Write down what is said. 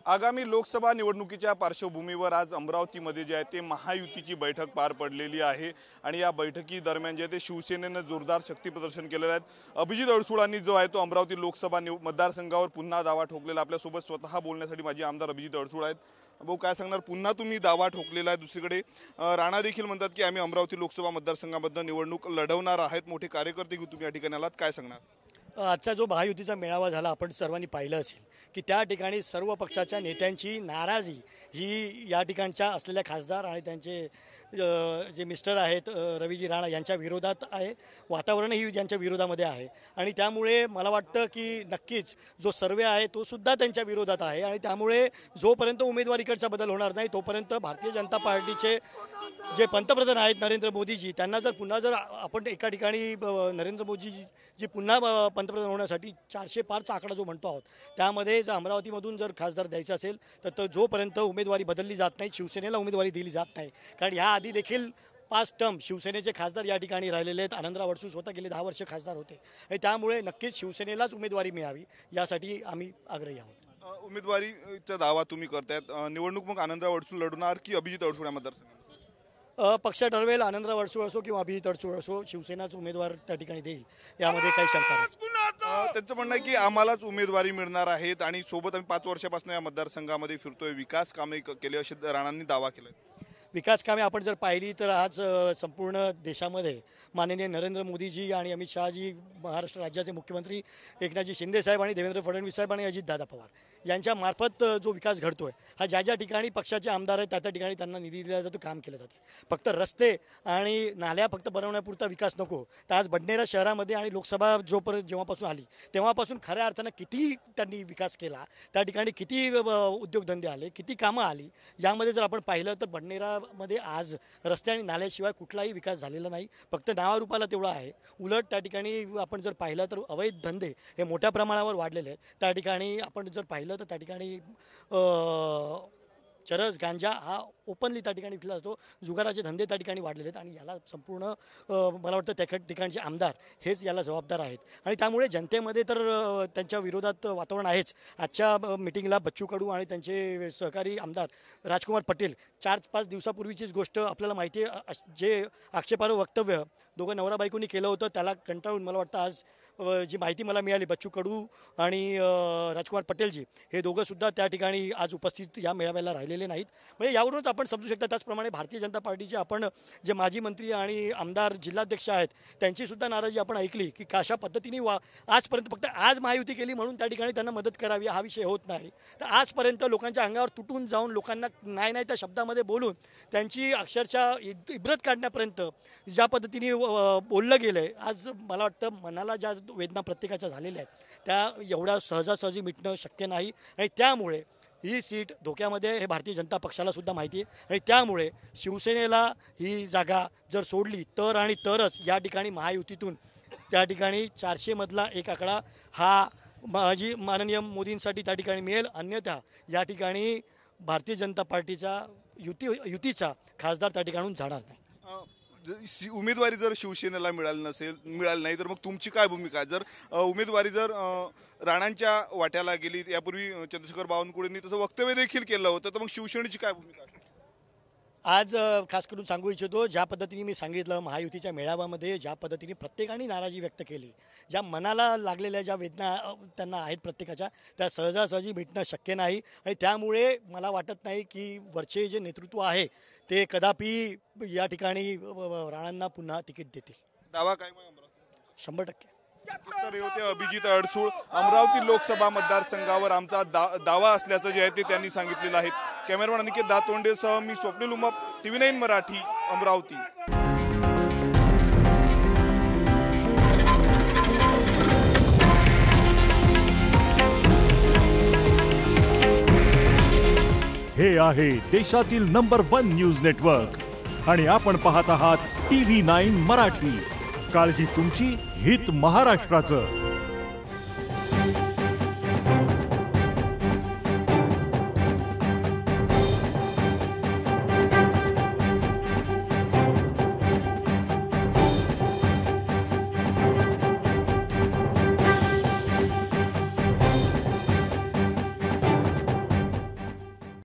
आगामी लोकसभा निवडणुकीच्या पार्श्वभूमीवर आज अमरावतीमध्ये जे आहे ते महायुतीची बैठक पार पडलेली आहे आणि या बैठकी दरम्यान जे ते शिवसेनेने जोरदार शक्ती प्रदर्शन केलेले आहेत। अभिजित अडसूळांनी जो आहे तो अमरावती लोकसभा मतदारसंघावर पुन्हा दावा ठोकलेला। आपल्यासोबत स्वतः बोलण्यासाठी माजी आमदार अभिजित अडसूळ आहेत। भाऊ काय सांगणार, पुन्हा तुम्ही दावा ठोकलेला आहे। दुसरीकडे राणा देखील म्हणतात की आम्ही अमरावती लोकसभा मतदारसंघामध्ये निवडणूक लढवणार आहेत। मोठे कार्यकर्ते घेऊन तुम्ही या ठिकाणी आलात, काय सांगणार? आजचा जो महायुतीचा मेळावा झाला आपण सर्वांनी पाहिलं असेल की त्या ठिकाणी सर्व पक्षाच्या नेत्यांची नाराजी ही या ठिकाणच्या असलेल्या खासदार आणि त्यांचे जे मिस्टर आहेत रवीजी राणा यांच्या विरोधात आहे। वातावरणही यांच्या विरोधामध्ये आहे आणि त्यामुळे मला वाटतं की नक्कीच जो सर्वे आहे तो सुद्धा त्यांच्या विरोधात आहे आणि त्यामुळे जोपर्यंत उमेदवारीकडचा बदल होणार नाही तोपर्यंत भारतीय जनता पार्टीचे जे पंतप्रधान आहेत नरेंद्र मोदीजी त्यांना जर पुन्हा जर आपण एका ठिकाणी नरेंद्र मोदीजी पुन्हा पंतप्रधान होण्यासाठी 400 पारचा आकडा जो म्हणतो आहोत त्यामध्ये जर अमरावतीमधून जर खासदार द्यायचा असेल तर जोपर्यंत उमेदवारी बदलली जात नाही, शिवसेनेला उमेदवारी दिली जात नाही। कारण ह्या आधी देखील 5 टर्म शिवसेनेचे खासदार या ठिकाणी राहिलेले आहेत। आनंदराव अडसूळ स्वतः गेले 10 वर्ष खासदार होते आणि त्यामुळे नक्कीच शिवसेनेलाच उमेदवारी मिळावी यासाठी आम्ही आग्रही आहोत। उमेदवारीचा दावा तुम्ही करतायत, निवडणूक मग आनंदराव अडसूळ लढवणार की अभिजित अडसूळ या मतदारसंघात? पक्ष ठरवेल, आनंदराव अडसूळ असो किंवा अभिजित अडसूळ असो, शिवसेनाच उमेदवार त्या ठिकाणी देईल यामध्ये काही शंका नाही। त्यांचं म्हणणं आहे की आम्हालाच उमेदवारी मिळणार आहेत आणि सोबत आम्ही 5 वर्षापासून या मतदारसंघामध्ये फिरतोय, विकास कामे केले असे राणांनी दावा केलाय। विकास कामे आपण जर पाहिली तर आज संपूर्ण देशामध्ये माननीय नरेंद्र मोदीजी आणि अमित शहाजी, महाराष्ट्र राज्याचे मुख्यमंत्री एकनाथजी शिंदे साहेब आणि देवेंद्र फडणवीस साहेब आणि अजितदादा पवार यांच्या मार्फत जो विकास घडतोय हा ज्या ज्या ठिकाणी पक्षाचे आमदार आहेत त्या ठिकाणी त्यांना निधी दिला जातो, काम केलं जाते। फक्त रस्ते आणि नाल्या फक्त बनवण्यापुरता विकास नको, तर आज बडनेरा शहरामध्ये आणि लोकसभा जेव्हापासून आली तेव्हापासून खऱ्या अर्थानं किती त्यांनी विकास केला, त्या ठिकाणी किती उद्योगधंदे आले, किती कामं आली, यामध्ये जर आपण पाहिलं तर बडनेरामध्ये आज रस्ते आणि नाल्याशिवाय कुठलाही विकास झालेला नाही, फक्त नावारूपाला तेवढा आहे। उलट त्या ठिकाणी आपण जर पाहिलं तर अवैध धंदे हे मोठ्या प्रमाणावर वाढलेले आहेत। त्या ठिकाणी आपण जर पाहिलं तर त्या ठिकाणी चरस गांजा हा ओपनली त्या ठिकाणी विकला जातो, जुगाराचे धंदे त्या ठिकाणी वाढलेले आहेत आणि याला संपूर्ण मला वाटतं त्या ठिकाणचे आमदार हेच याला जबाबदार आहेत आणि त्यामुळे जनतेमध्ये तर त्यांच्या विरोधात वातावरण आहेच। आजच्या मिटिंगला बच्चू कडू आणि त्यांचे सहकारी आमदार राजकुमार पटेल 4-5 दिवसापूर्वीचीच गोष्ट आपल्याला माहिती आहे, जे आक्षेपार्ह वक्तव्य दोघं नवरा बायकोनी केलं होतं त्याला कंटाळून मला वाटतं आज जी माहिती मला मिळाली बच्चू कडू आणि राजकुमार पटेलजी हे दोघंसुद्धा त्या ठिकाणी आज उपस्थित या मेळाव्याला राहिलेले नाहीत। म्हणजे यावरूनच आपण समजू शकता। त्याचप्रमाणे भारतीय जनता पार्टीचे आपण जे माजी मंत्री आणि आमदार जिल्हाध्यक्ष आहेत त्यांचीसुद्धा नाराजी आपण ऐकली की कशा पद्धतीने आजपर्यंत फक्त आज महायुती केली म्हणून त्या ठिकाणी त्यांना मदत करावी हा विषय होत नाही, तर आजपर्यंत लोकांच्या अंगावर तुटून जाऊन लोकांना नाही त्या शब्दामध्ये बोलून त्यांची अक्षरशः इब्रत काढण्यापर्यंत ज्या पद्धतीने बोललं गेलं आहे, आज मला वाटतं मनाला ज्या वेदना प्रत्येकाच्या झालेल्या आहेत त्या एवढ्या सहजासहजी मिटणं शक्य नाही आणि त्यामुळे ही सीट धोक्यामध्ये हे भारतीय जनता पक्षाला सुद्धा माहिती आहे आणि त्यामुळे शिवसेनेला ही जागा जर सोडली तर आणि तरच या ठिकाणी महायुतीतून त्या ठिकाणी 400 मधला एक आकडा हा माननीय मोदींसाठी त्या ठिकाणी मिळेल, अन्यथा या ठिकाणी भारतीय जनता पार्टीचा युतीचा खासदार त्या ठिकाणून जाणार नाही। उमेदवारी जर शिवसेनेला मिळाली नाही तर मग तुमची काय भूमिका आहे? जर उमेदवारी जर राणांच्या वाट्याला गेली, यापूर्वी चंद्रशेखर बावनकुळेंनी तसं वक्तव्य देखील केलं होतं, तर मग शिवसेनेची काय भूमिका आहे? आज खास करून सांगू इच्छितो, ज्या पद्धतीने मी सांगितलं महायुतीच्या मेळाव्यामध्ये ज्या पद्धतीने प्रत्येकाने नाराजी व्यक्त केली, ज्या मनाला लागलेल्या ज्या वेदना त्यांना आहेत प्रत्येकाच्या, त्या सहजासहजी मिटणं शक्य नाही आणि त्यामुळे मला वाटत नाही की वरचे जे नेतृत्व आहे ते कदापि या ठिकाणी राणांना पुन्हा तिकीट देतील। दावा काय? 100%। तर होते अभिजित अडसूळ, अमरावती लोकसभा मतदारसंघावर आमचा दावा असल्याचं जे आहे ते त्यांनी सांगितलेलं आहे। कॅमेरामॅन अनिकेत दातोंडेसह मी स्वप्नील उमप, TV9 मराठी, अमरावती। हे आहे देशातील नंबर 1 न्यूज नेटवर्क आणि आपण पाहत आहात TV9 मराठी। काळजी तुमची, हित महाराष्ट्राचं।